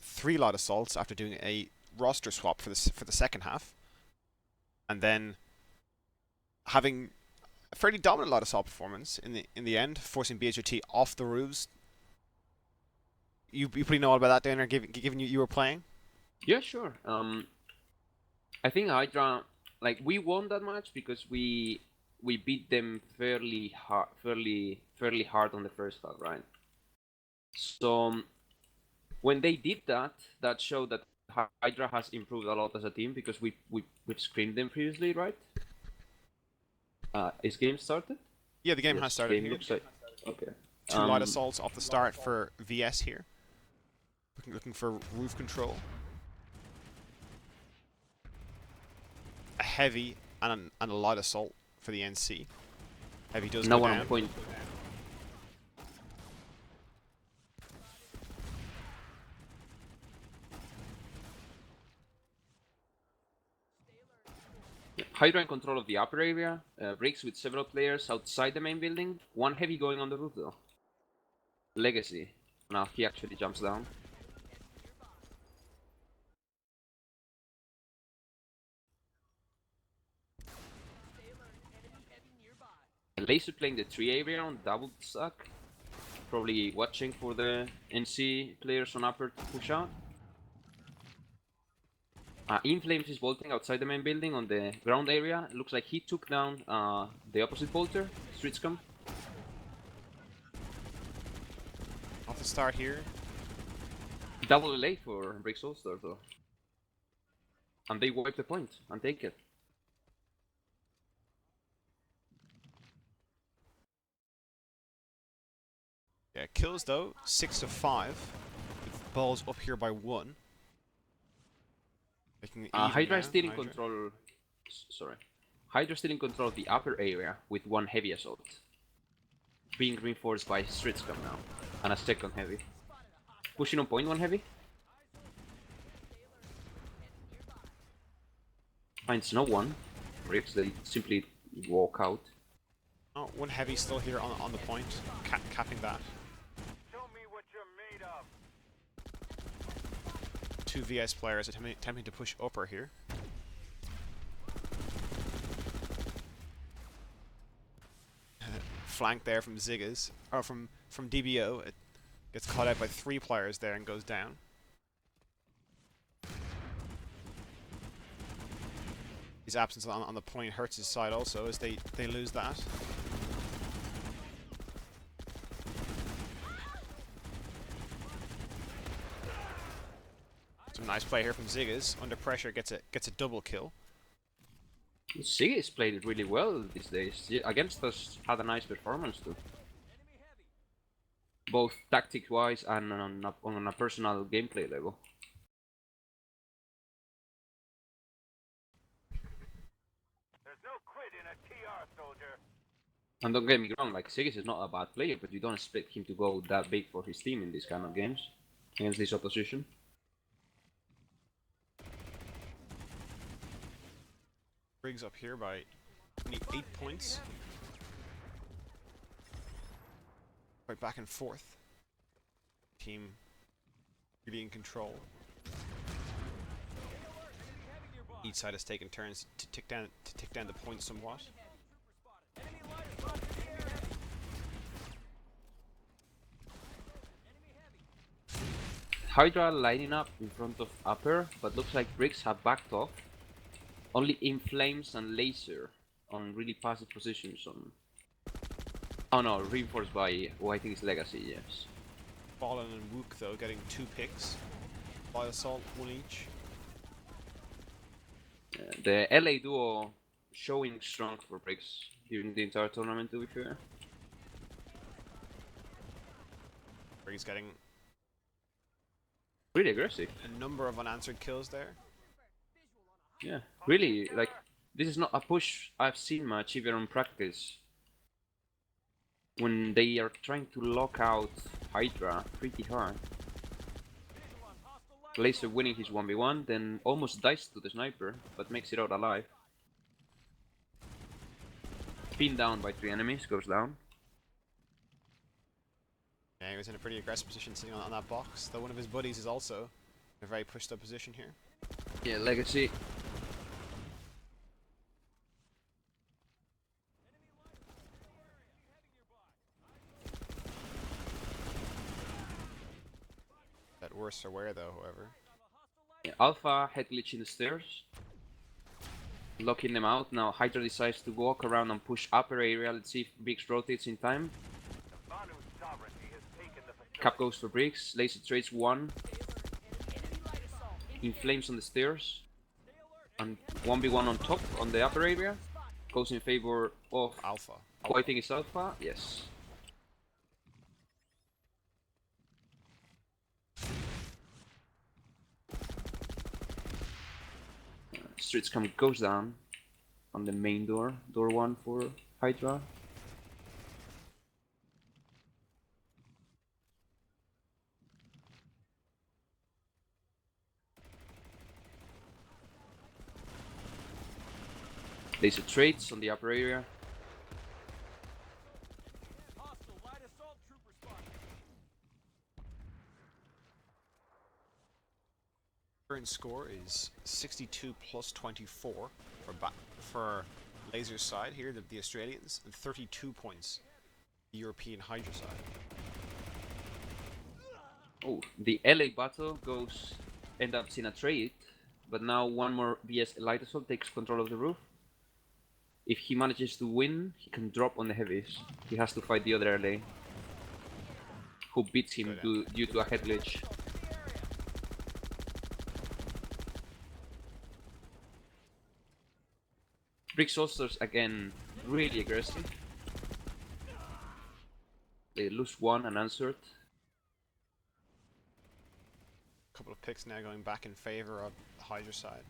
3 light assaults after doing a roster swap for the second half, and then having a fairly dominant light assault performance in the end, forcing BHOT off the roofs. You pretty know all about that, Dana, given you were playing? Yeah, sure. I think Hydra, like, we won that match because we beat them fairly hard on the first half, right? So when they did that, that showed that Hydra has improved a lot as a team because we've screened them previously, right? Is game started? Yeah, the game Yes, has started game here. looks like okay. 2 light assaults off the start for VS here. Looking for roof control. A heavy and a light assault for the NC. Heavy does no go one down. on point. Hydra in control of the upper area, breaks with several players outside the main building. One heavy going on the roof though. Legacy. Now he actually jumps down. Laser playing the tree area on double stack. Probably watching for the NC players on upper to push out. In Flames is bolting outside the main building on the ground area. Looks like he took down the opposite bolter, Street Scum. Off the start here. Double LA for Bricks All-Star though. And they wipe the point and take it. Yeah, kills though, 6 to 5. With BALS up here by 1. Making it even Hydra now, is still in Hydra. control. Sorry. Hydra still in control of the upper area with one heavy assault. Being reinforced by Street Scum now. And a second heavy. Pushing on point, one heavy. Finds no one. Bricks, they simply walk out. Oh, one heavy still here on the point, capping that. Show me what you're made of. 2 VS players attempting to push upper here. Flank there from Ziggas, or from DBO. It gets caught out by 3 players there and goes down. His absence on the point hurts his side also as they lose that. Some nice play here from Ziggas. Under pressure gets a double kill. Ziggy's played it really well these days. Against us, had a nice performance too. Both tactics-wise and on a personal gameplay level. There's no quit in a TR, soldier. And don't get me wrong, like Ziggy is not a bad player, but you don't expect him to go that big for his team in these kind of games against this opposition. Briggs up here by 8 points. Right back and forth. Team really in control. Each side has taken turns to tick down the points somewhat. Hydra lining up in front of upper, but looks like Bricks have backed off. Only In Flames and Laser on really passive positions on... Oh no, reinforced by who I think is Legacy, yes. Fallen and Wook though getting 2 picks. By assault, 1 each. The LA duo showing strong for Bricks during the entire tournament, to be fair. Briggs getting Really aggressive. a number of unanswered kills there. Yeah, really, like, this is not a push I've seen much even on practice. When they are trying to lock out Hydra pretty hard. Laser winning his 1v1, then almost dies to the sniper, but makes it out alive. Pinned down by 3 enemies, goes down. Yeah, he was in a pretty aggressive position sitting on that box, though one of his buddies is also A very pushed up position here. Yeah, Legacy. That worse for wear though, however. Yeah, Alpha head glitch in the stairs. Locking them out. Now Hydra decides to walk around and push upper area. Let's see if Briggs rotates in time. Vanu's sovereignty has taken the facility. Cap goes for Briggs. Laser trades 1. In flames on the stairs. And 1v1 on top on the upper area. Goes in favor of Alpha. who I think is Alpha. Yes. Streets come goes down on the main door. Door 1 for Hydra. Laser trades on the upper area. Hostile light assault trooper spotted. Current score is 62 plus 24 for Laser's side here, the Australians, and 32 points the European Hydra side. Oh, the LA battle ends up in a trade, but now one more BS light assault takes control of the roof. If he manages to win, he can drop on the heavies. He has to fight the other LA, who beats him due to a head glitch. Briggs Ulsters again really aggressive. They lose 1 unanswered. A couple of picks now going back in favor of the Hydra side.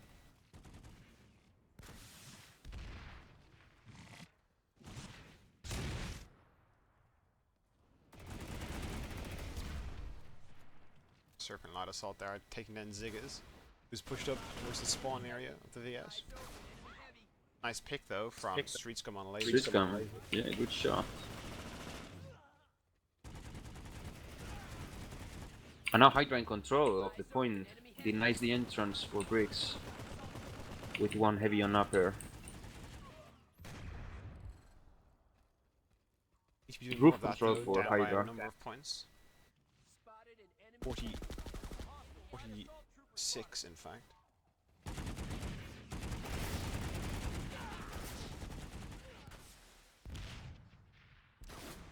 Serpent light assault there, taking down Ziggas, who's pushed up towards the spawn area of the VS. Nice pick though from Street Scum on laser. Street Scum, yeah, good shot. And now Hydra in control of the point denies the entrance for Briggs with 1 heavy on upper. Roof control for Hydra. Hydra. Number of points. 46 in fact.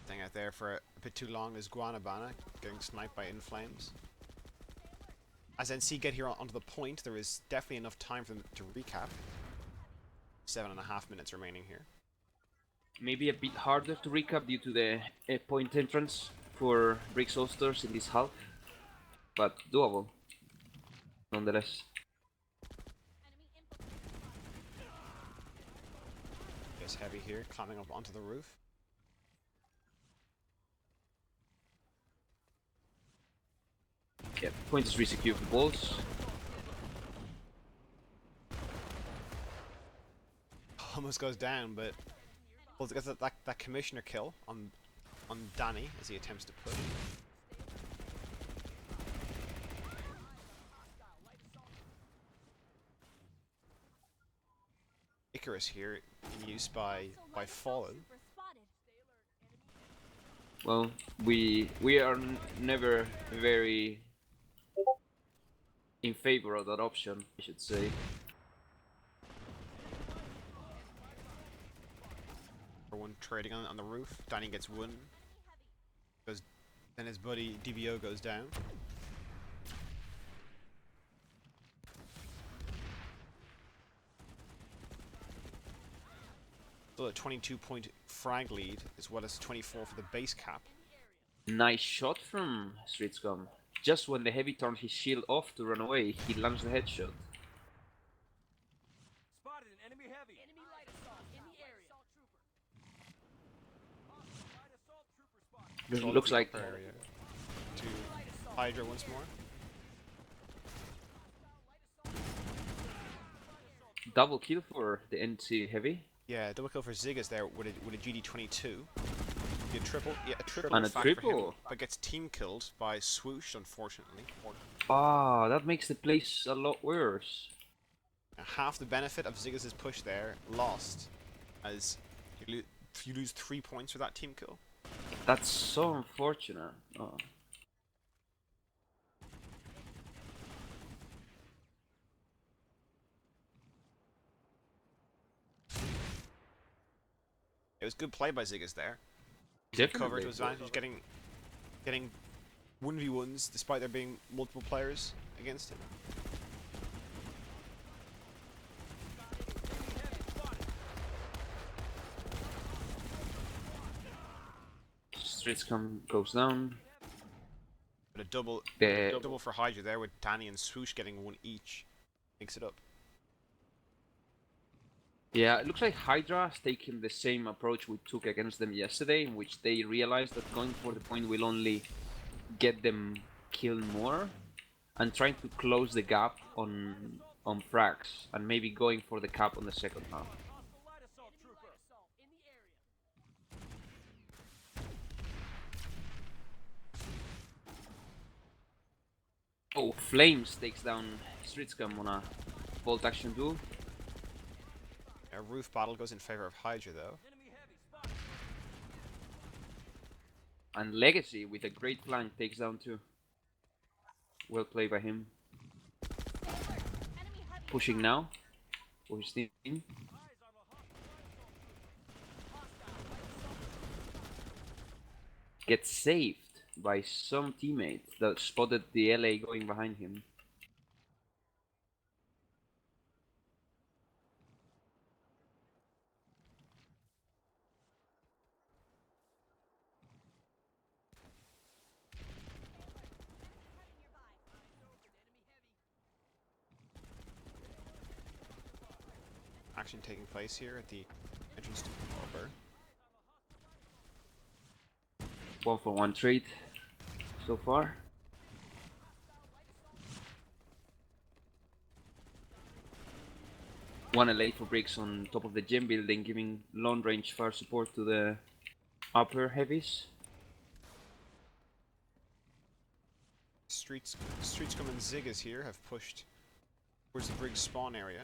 Staying out there for a bit too long is Guanabana, getting sniped by Inflames. As NC get here onto the point, there is definitely enough time for them to recap. 7.5 minutes remaining here. Maybe a bit harder to recap due to the point entrance for Briggs Ulsters in this half, but doable nonetheless. Yes, heavy here, climbing up onto the roof. Yeah, point is resecure for BALS. Almost goes down, but BALS gets that commissioner kill on Danny as he attempts to push. Icarus here in use by Fallen. Well, we are never very in favor of that option, I should say. For one trading on the roof, Danny gets one. Then his buddy DBO goes down. Still a 22-point frag lead, as well as 24 for the base cap. Nice shot from Street Scum. Just when the heavy turned his shield off to run away, he launched the headshot. Spotted an enemy heavy. Enemy light assault in the area. Light assault trooper spotted. Looks like Area to Hydra once more. double kill for the NC heavy. Yeah, double kill for Ziggas there with a GD22. A triple, yeah, a triple And in a fact for him, triple. but gets team killed by Swoosh, unfortunately. Ah, that makes the place a lot worse. Half the benefit of Ziggs' push there lost, as you lose 3 points for that team kill. That's so unfortunate. Oh. It was good play by Ziggs there. He covered to his Definitely. advantage, getting 1v1s despite there being multiple players against him. Stritzcom goes down. But a double The double for Hydra there with Danny and Swoosh getting 1 each. Makes it up. Yeah, it looks like Hydra has taken the same approach we took against them yesterday, in which they realized that going for the point will only get them killed more, and trying to close the gap on frags, and maybe going for the cap on the second half. Oh, Flames takes down Stritzcom on a bolt action duel. A roof battle goes in favor of Hydra though. And Legacy with a great flank takes down too. Well played by him. Pushing now for his team. Gets saved by some teammate that spotted the LA going behind him. Action taking place here at the entrance to Harbor. 1-for-1 trade so far. One LA for bricks on top of the gym building, giving long range fire support to the upper heavies. Streetscom and Ziggs here have pushed towards the Briggs spawn area.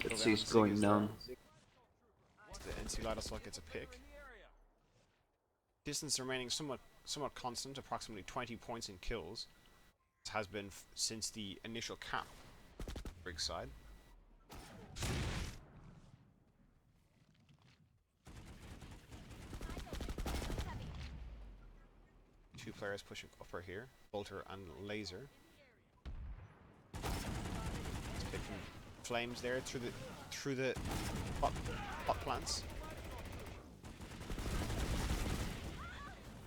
Let's see, it's going down. The NC Light Assault gets a pick. Distance remaining somewhat constant, approximately 20 points in kills. This has been since the initial cap. Briggs side. Two players pushing upper here, Bolter and Laser. It's picking Flames there through the bot plants.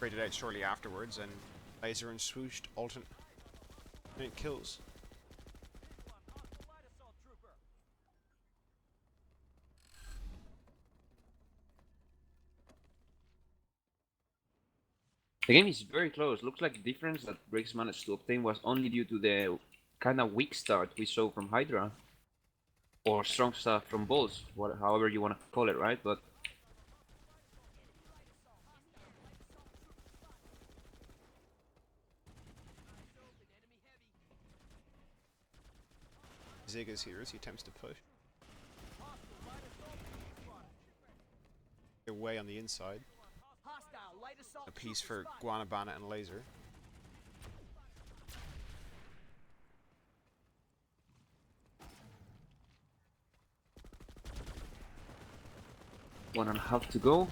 Raided out shortly afterwards, and Laser and Swooshed alternate kills. The game is very close. Looks like the difference that Briggs managed to obtain was only due to the kind of weak start we saw from Hydra. Or strong start from BALS, however you want to call it, right? But Ziggs here as he attempts to push. Away on the inside. A piece for Guanabana and Laser. one and a half to go.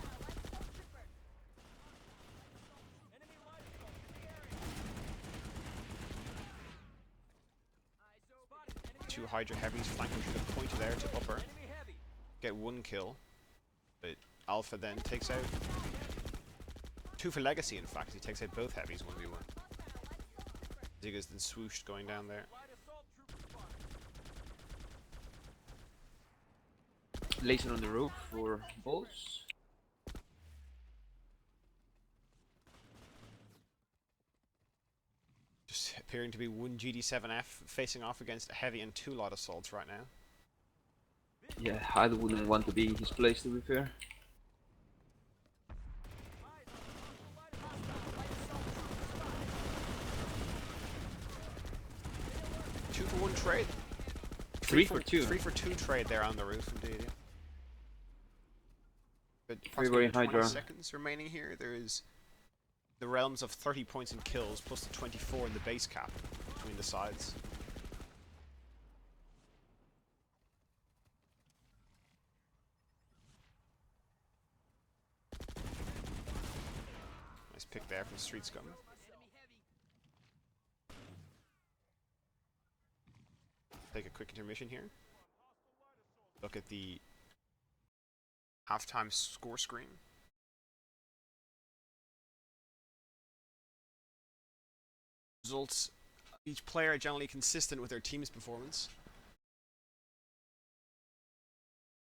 Two Hydra heavies flanking through the point there to upper. Get 1 kill. But Alpha then takes out 2 for Legacy, in fact. He takes out both heavies 1v1. Ziggs then swooshed going down there. Laser on the roof for BALS. Just appearing to be 1 GD7F facing off against a heavy and 2 light assaults right now. Yeah, I wouldn't want to be in his place, to be fair. 2-for-1 trade. 3-for-2. 3-for-2 trade there on the roof, indeed. Yeah. But Very approximately 20 Hydra. seconds remaining here. There is the realms of 30 points in kills plus the 24 in the base cap between the sides. Nice pick there from Street Scum. Take a quick intermission here. Look at the halftime score screen. Results. Each player are generally consistent with their team's performance.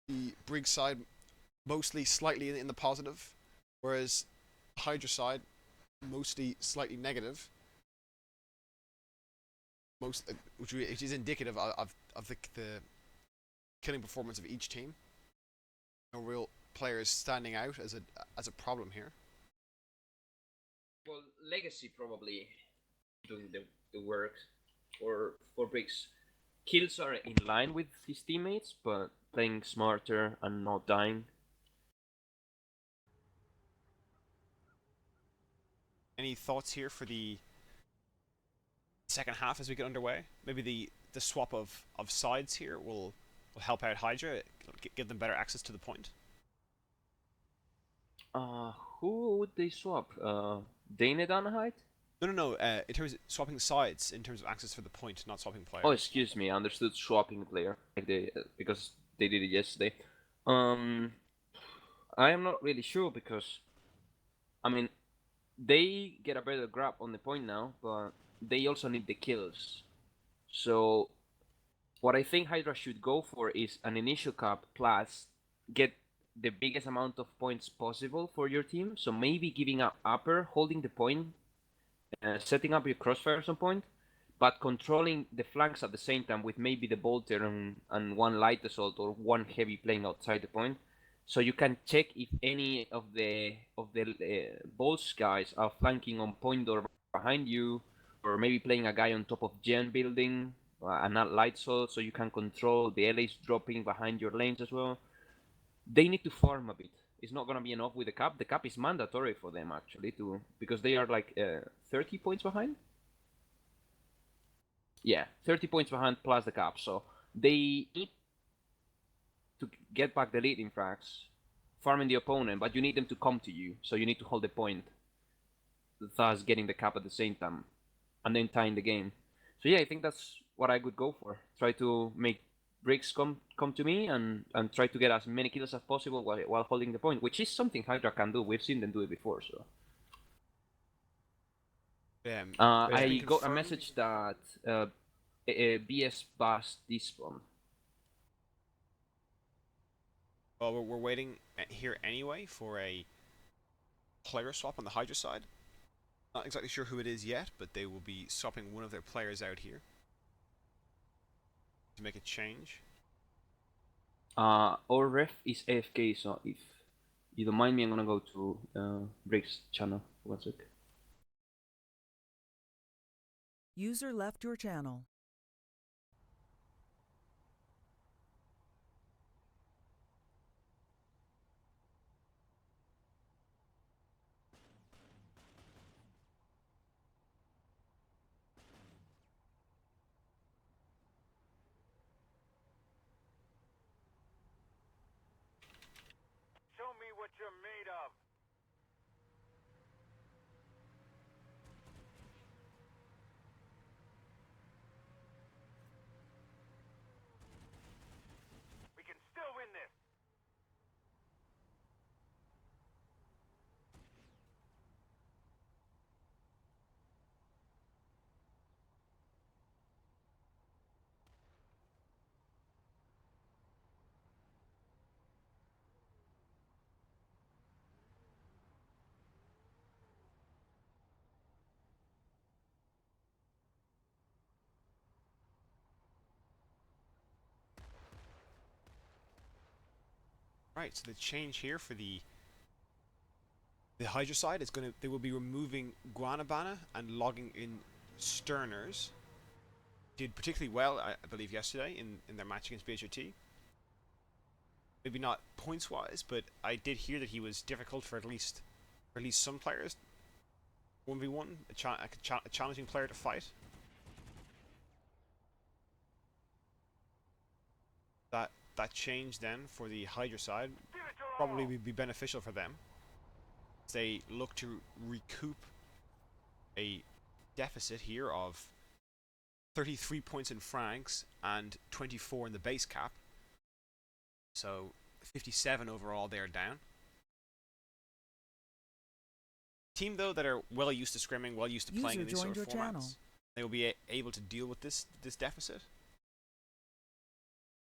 The Brig side mostly slightly in the positive, whereas Hydra side mostly slightly negative. Which is indicative of the killing performance of each team. No real players standing out as a problem here. Well, Legacy probably doing the work for Briggs. Kills are in line with his teammates, but playing smarter and not dying. Any thoughts here for the second half as we get underway? Maybe the swap of sides here will help out Hydra, give them better access to the point. Who would they swap? Dane Danahite? No. In terms of swapping sides, in terms of access for the point, not swapping players. Oh, excuse me. I understood swapping player, like because they did it yesterday. I am not really sure because, I mean, they get a better grab on the point now, but they also need the kills. So, what I think Hydra should go for is an initial cap plus get the biggest amount of points possible for your team. So maybe giving up upper, holding the point, setting up your crossfire at some point, but controlling the flanks at the same time with maybe the bolter and one light assault or one heavy playing outside the point. So you can check if any of the BALS guys are flanking on point or behind you, or maybe playing a guy on top of gen building and not light assault, so you can control the LAs dropping behind your lanes as well. They need to farm a bit. It's not gonna be enough with the cap. The cap is mandatory for them actually because they are like 30 points behind. Yeah, 30 points behind plus the cap. So they need to get back the lead in frags, farming the opponent, but you need them to come to you. So you need to hold the point, thus getting the cap at the same time, and then tying the game. So yeah, I think that's what I would go for. Try to make Briggs come to me and try to get as many kills as possible while holding the point, which is something Hydra can do. We've seen them do it before. So I got a message that BS bust this one. Well, we're waiting here anyway for a player swap on the Hydra side. Not exactly sure who it is yet, but they will be swapping one of their players out here to make a change. Our ref is AFK, so if you don't mind me, I'm gonna go to Briggs' channel. One sec. User left your channel. Show me what you're made of. We can still win this. Right, so the change here for the Hydra side is they will be removing Guanabana and logging in Sterners. did particularly well, I believe, yesterday in their match against BHT. Maybe not points wise, but I did hear that he was difficult for at least some players. 1v1, a challenging player to fight. That change then for the Hydra side probably would be beneficial for them as they look to recoup a deficit here of 33 points in francs and 24 in the base cap. So 57 overall they're down. Team though that are well used to scrimming, well used to playing in these sort of formats, they will be able to deal with this deficit.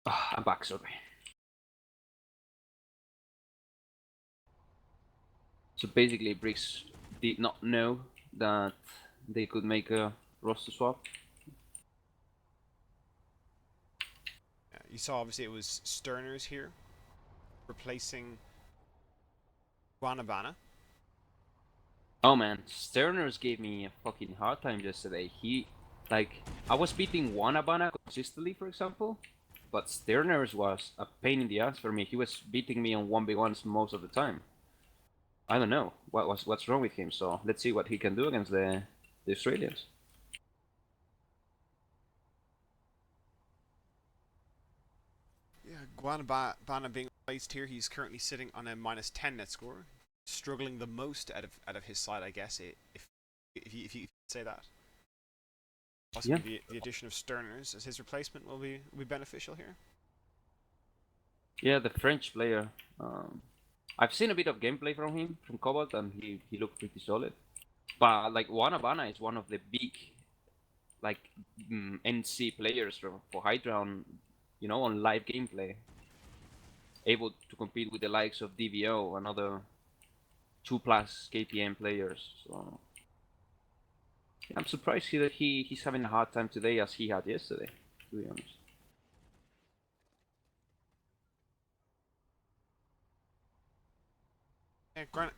I'm back, sorry. So basically, Briggs did not know that they could make a roster swap. You saw obviously it was Sterners here replacing Guanabana. Oh man, Sterners gave me a fucking hard time yesterday. I was beating Wanabana consistently, for example, but Sterners was a pain in the ass for me. He was beating me on 1v1s most of the time. I don't know what's wrong with him, so let's see what he can do against the Australians. Yeah, Guanabana being placed here, he's currently sitting on a -10 net score, struggling the most out of his side, I guess, if you say that. Possibly Yeah. the addition of Sterners as his replacement will be beneficial here. Yeah, the French player. I've seen a bit of gameplay from him from Cobalt, and he looked pretty solid. But like Wanabana is one of the big like NC players for Hydra on, on live gameplay, able to compete with the likes of DVO and other 2+ KPM players. So yeah, I'm surprised that he's having a hard time today as he had yesterday, to be honest. Yeah,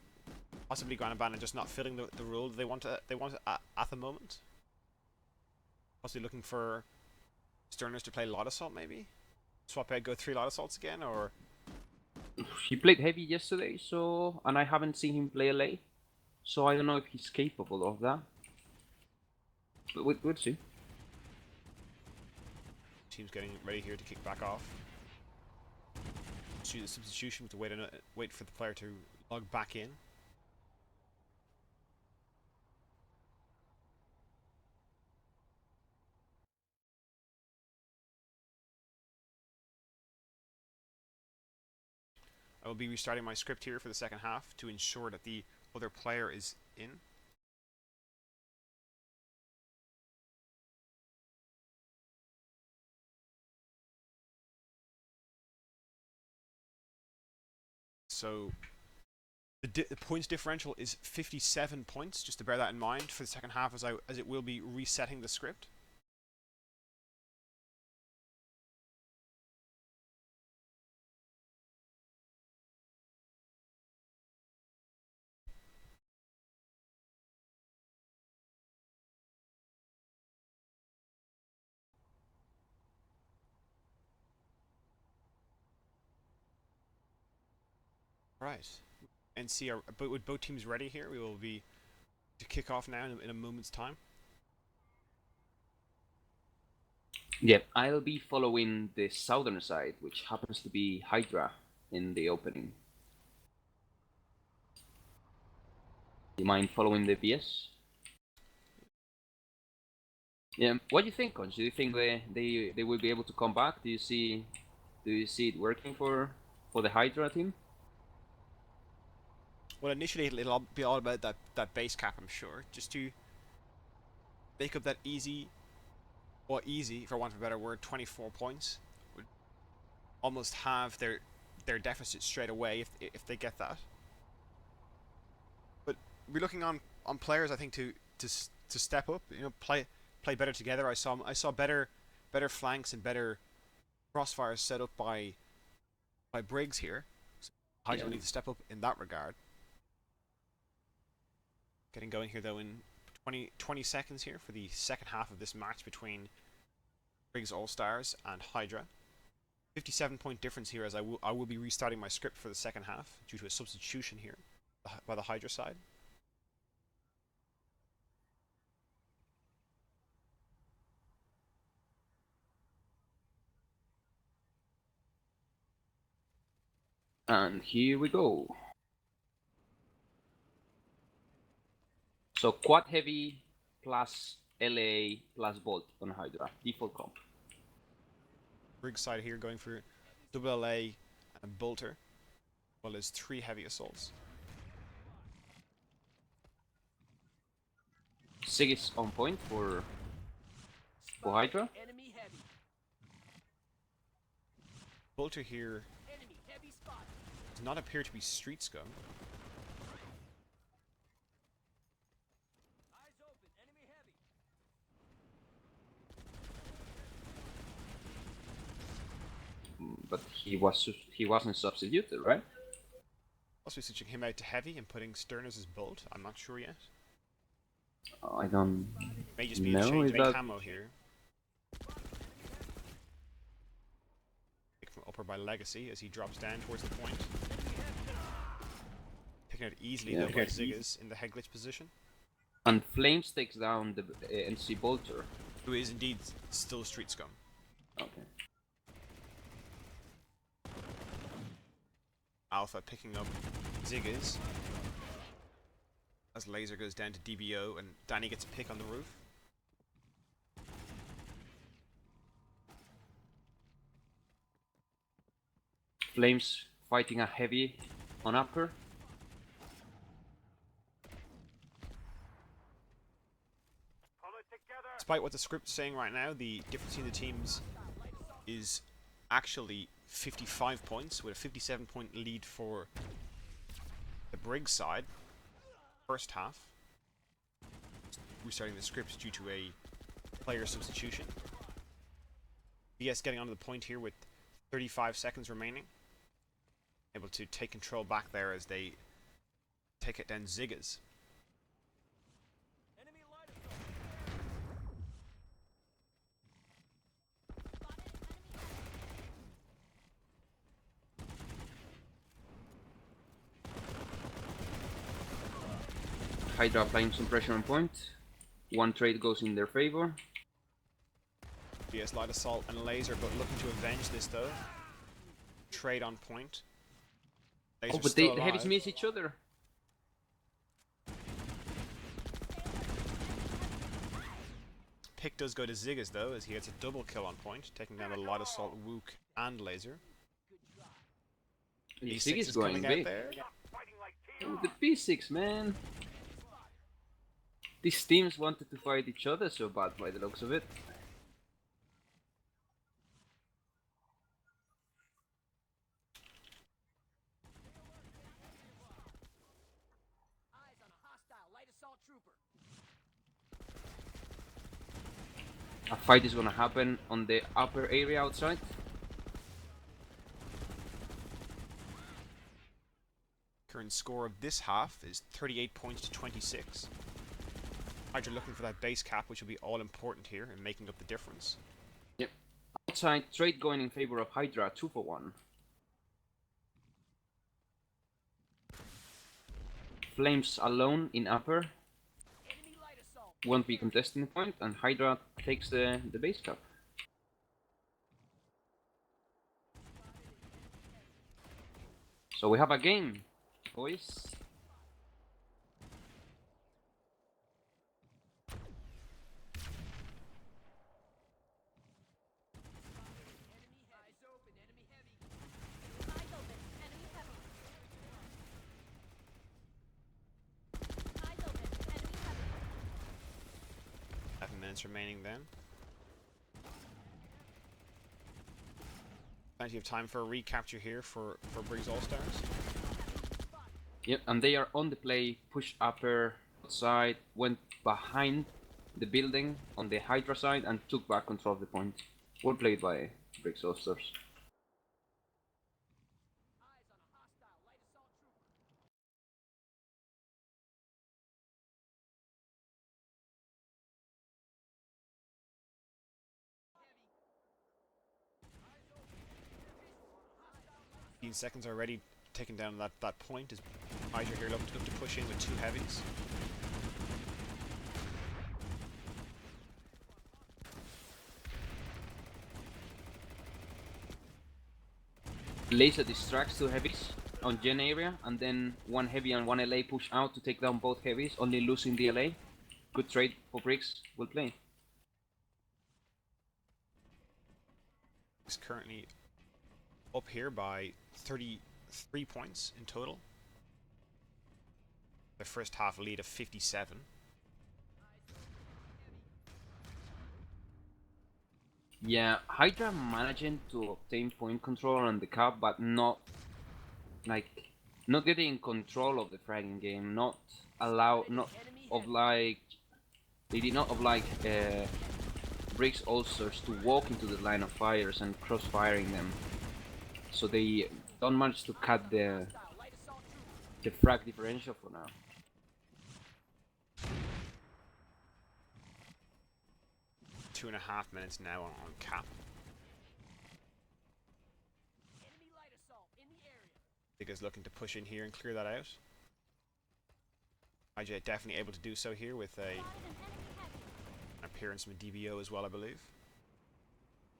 possibly Guanabana just not filling the role they want at the moment. Possibly looking for Sterners to play Lot Assault maybe? Swap out, go 3 Lot Assaults again, or... He played heavy yesterday, and I haven't seen him play LA, so I don't know if he's capable of that. But we'll see. Team's getting ready here to kick back off. The substitution to wait for the player to log back in. I will be restarting my script here for the second half to ensure that the other player is in. So the points differential is 57 points, just to bear that in mind for the second half as it will be resetting the script. Right. NC are with both teams ready here. We will be to kick off now in a moment's time. Yep, I'll be following the southern side, which happens to be Hydra in the opening. Do you mind following the PS? Yeah. What do you think, Conch? Do you think they will be able to come back? Do you see it working for the Hydra team? Well, initially it'll be all about that base cap, I'm sure, just to make up that easy, for want of a better word, 24 points. Would almost have their deficit straight away if they get that. But we're looking on players, I think, to step up, play better together. I saw better flanks and better crossfires set up by Briggs here. So Hydra will need to step up in that regard. Getting going here though in 20 seconds here for the second half of this match between Briggs All-Stars and Hydra. 57-point difference here, as I will be restarting my script for the second half due to a substitution here by the Hydra side. And here we go. So quad heavy plus LA plus Bolt on Hydra. Default comp. Briggs side here going for double LA and Bolter, well as 3 heavy assaults. Sig is on point for Hydra. Bolter here does not appear to be street scum. But he wasn't substituted, right? Also switching him out to heavy and putting Stern as his bolt. I'm not sure yet. I don't May just be a know. change Is in that camo here. Pick from upper by Legacy as he drops down towards the point. Picking out easily though by Ziggas in the head glitch position. And Flames takes down the NC Bolter. Who is indeed still street scum. Okay. Alpha picking up Ziggas as Laser goes down to DBO and Danny gets a pick on the roof. Flames fighting a heavy on upper. Pull it together. Despite what the script's saying right now, the difference between the teams is actually 55 points, with a 57-point lead for the Briggs side. First half. Restarting the script due to a player substitution. BS getting onto the point here with 35 seconds remaining. Able to take control back there as they take it down Ziggas. Hydra applying some pressure on point. One trade goes in their favor. BS light assault and laser, but looking to avenge this though. Trade on point. Laser's Oh, but still the heavies alive. miss each other. Pick does go to Ziggas though, as he gets a double kill on point, taking down the light assault, Wook, and laser. Sig is coming going out big. there. Fighting like Oh, the P6, man. These teams wanted to fight each other so bad by the looks of it. A fight is gonna happen on the upper area outside. Current score of this half is 38 points to 26. Hydra looking for that base cap, which will be all important here in making up the difference. Yep. Outside, trade going in favor of Hydra, 2 for 1. Flames alone in upper. Won't be contesting the point, and Hydra takes the base cap. So we have a game, boys. Remaining then. Plenty of time for a recapture here for Briggs All-Stars. Yep, and they are on the play, push upper outside, went behind the building on the Hydra side and took back control of the point. Well played by Briggs All-Stars. 15 seconds already taken down that point. Is Hydra here looking to push in with 2 heavies? Laser distracts 2 heavies on gen area, and then 1 heavy and 1 LA push out to take down both heavies, only losing the LA. Good trade for Briggs. Well played. He's currently up here by 33 points in total. The first half lead of 57. Yeah, Hydra managing to obtain point control on the cap, but not getting control of the fragging game. Not they did not oblige Briggs ulcers to walk into the line of fires and cross-firing them. So they don't manage to cut the frag differential for now. 2.5 minutes now on cap. Giga's looking to push in here and clear that out. IJ definitely able to do so here with an appearance from a DBO as well, I believe.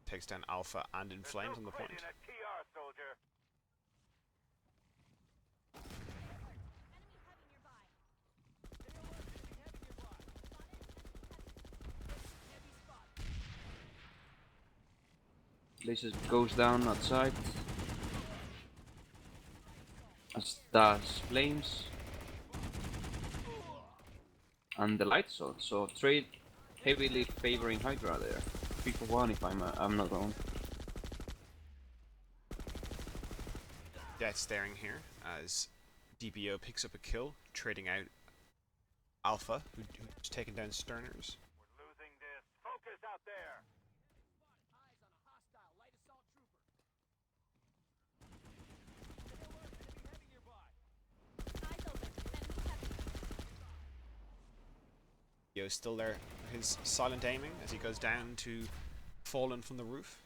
Takes down Alpha and In Flames on the point. Laser goes down outside. As does Flames. And the lights on, so trade heavily favoring Hydra there. 3 for 1 if I'm not wrong. Death staring here as DBO picks up a kill, trading out Alpha, who's taken down Sterners. We're losing this. Focus out there. DBO still there, his silent aiming as he goes down to Fallen from the roof.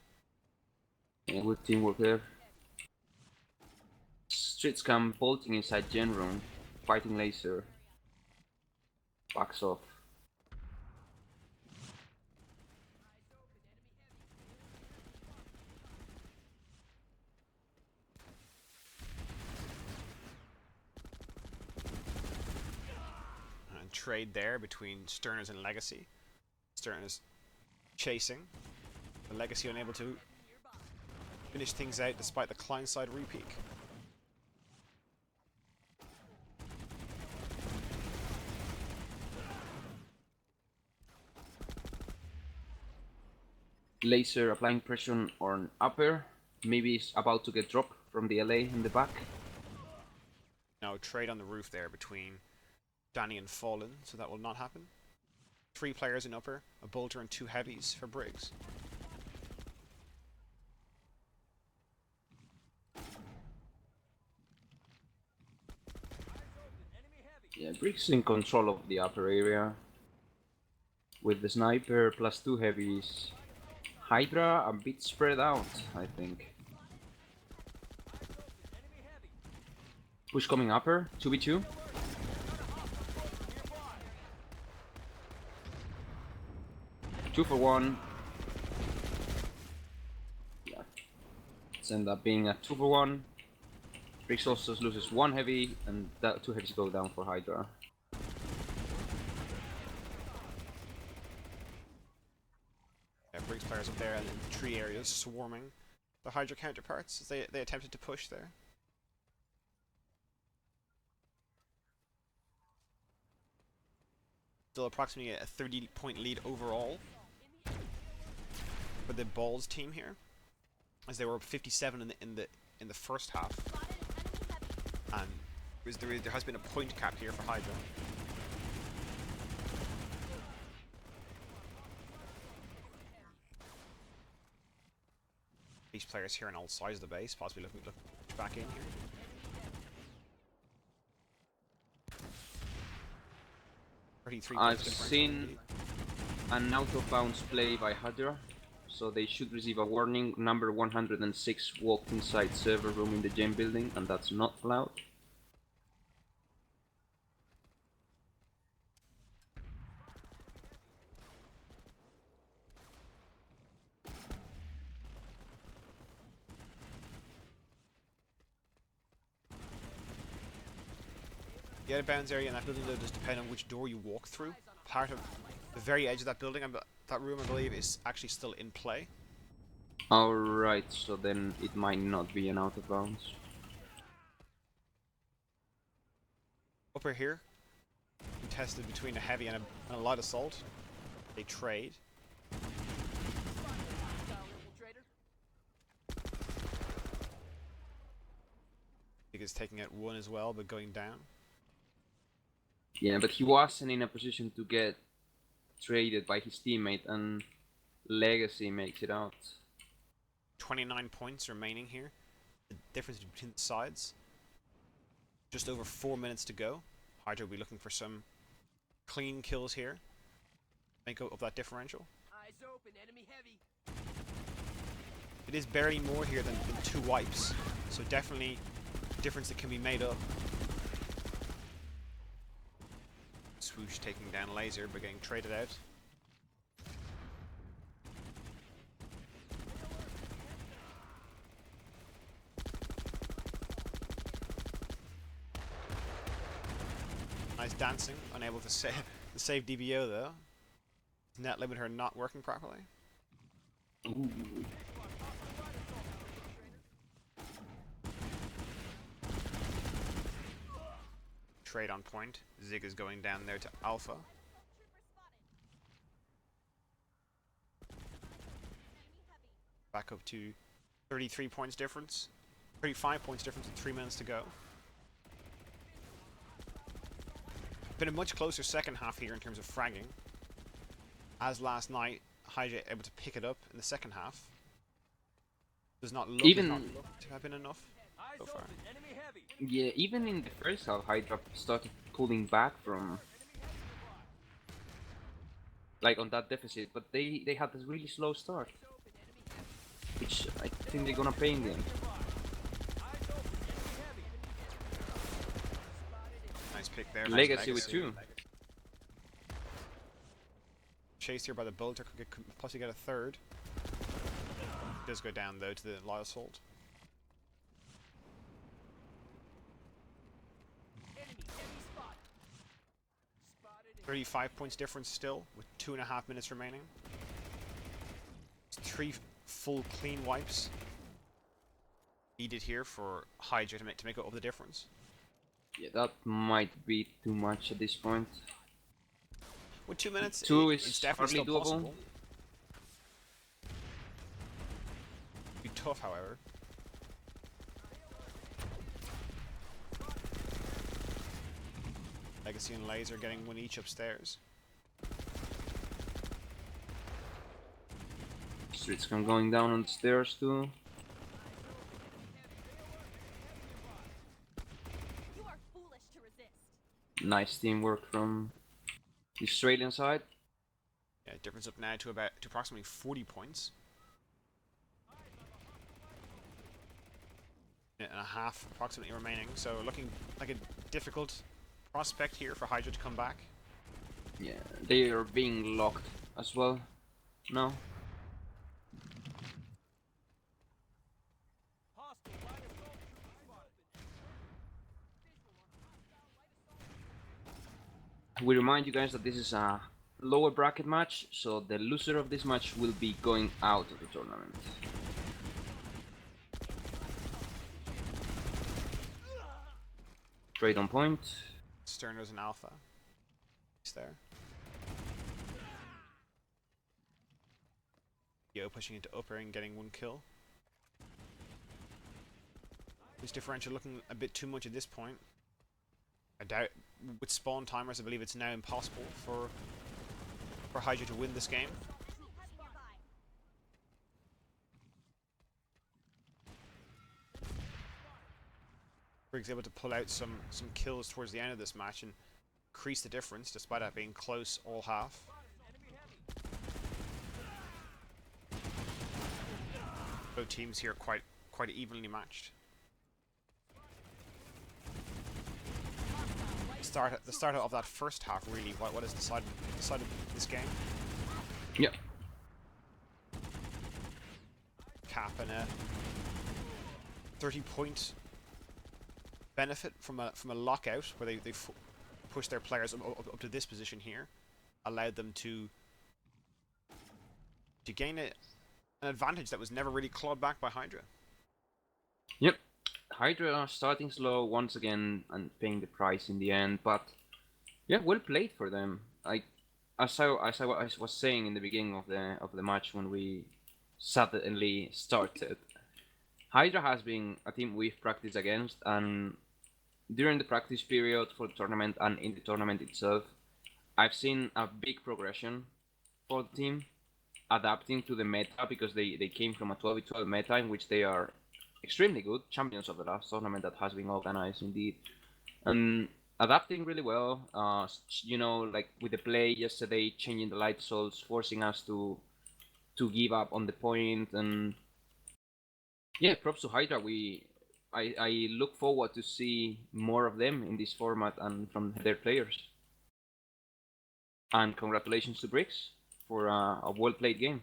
Yeah, good teamwork there. Street Scam bolting inside gen room, fighting Laser. Backs off. And trade there between Sterners and Legacy. Sterners chasing. The Legacy unable to finish things out despite the client side repeak. Laser applying pressure on upper. Maybe it's about to get dropped from the LA in the back. Now trade on the roof there between Danny and Fallen, so that will not happen. 3 players in upper, a bolter and 2 heavies for Briggs. Yeah, Briggs in control of the upper area. With the sniper plus 2 heavies. Hydra a bit spread out, I think. Push coming upper, 2v2. Two for 1. Yeah. It's end up being a 2 for 1. Briggs also loses 1 heavy, and that 2 heavies go down for Hydra. Yeah, Briggs players up there in the tree areas swarming the Hydra counterparts as they attempted to push there. Still approximately a 30-point lead overall for the BALS team here, as they were up 57 in the first half, and there has been a point cap here for Hydra. These players here on all sides of the base, possibly looking back in here. I've seen an out of bounds play by Hydra, so they should receive a warning. Number 106 walked inside server room in the gym building, and that's not allowed. The out of bounds area in that building though does depend on which door you walk through. Part of the very edge of that building, that room I believe, is actually still in play. Alright, so then it might not be an out of bounds. Upper here, contested between a heavy and a light assault. They trade. Big is taking out one as well, but going down. Yeah, but he wasn't in a position to get traded by his teammate, and Legacy makes it out. 29 points remaining here. The difference between the sides. Just over 4 minutes to go. Hydra will be looking for some clean kills here. Make up of that differential. Eyes open, enemy heavy. It is barely more here than 2 wipes, so definitely a difference that can be made up. Swoosh taking down Laser, but getting traded out. Nice dancing, unable to save DBO though. Net limiter not working properly. Ooh. Trade on point. Zig is going down there to Alpha. Back up to 33 points difference. 35 points difference with 3 minutes to go. Been a much closer second half here in terms of fragging. As last night, Hydra able to pick it up in the second half. Does not look to have been enough so far. Yeah, even in the first half, Hydra started pulling back from, like, on that deficit, but they had this really slow start, which I think they're gonna pay in the end. Nice pick there. Legacy with 2. Chased here by the Bolter, could possibly get a third. Does go down though to the light assault. 35 points difference still, with 2.5 minutes remaining. It's 3 full clean wipes needed here for Hydra to make up the difference. Yeah, that might be too much at this point. With 2 minutes, 2 it's is definitely hardly still doable. possible. Be tough, however. Legacy and Laser getting one each upstairs. Streets come going down on the stairs too. You are foolish to resist. Nice teamwork from the Australian side. Yeah, difference up now to approximately 40 points. Minute and a half approximately remaining, so looking like a difficult prospect here for Hydra to come back. Yeah, they are being locked as well. No. We remind you guys that this is a lower bracket match, so the loser of this match will be going out of the tournament. Trade on point. Sterno's an alpha. He's there. Yo pushing into upper and getting one kill. This differential looking a bit too much at this point. I doubt, with spawn timers, I believe it's now impossible for Hydra to win this game. Briggs able to pull out some kills towards the end of this match and increase the difference, despite that being close all half. Both teams here quite evenly matched. The start of that first half really what has decided this game. Yeah. Cap and a 30-point benefit from a lockout where they pushed their players up to this position here, allowed them to gain an advantage that was never really clawed back by Hydra. Yep. Hydra are starting slow once again and paying the price in the end, but yeah, well played for them. As I was saying in the beginning of the match when we suddenly started, Hydra has been a team we've practiced against, and during the practice period for the tournament and in the tournament itself, I've seen a big progression for the team, adapting to the meta because they came from a 12v12 meta in which they are extremely good, champions of the last tournament that has been organized indeed, and adapting really well. Like with the play yesterday, changing the light souls, forcing us to give up on the point, and yeah, props to Hydra. I look forward to see more of them in this format and from their players. And congratulations to Bricks for a well played game.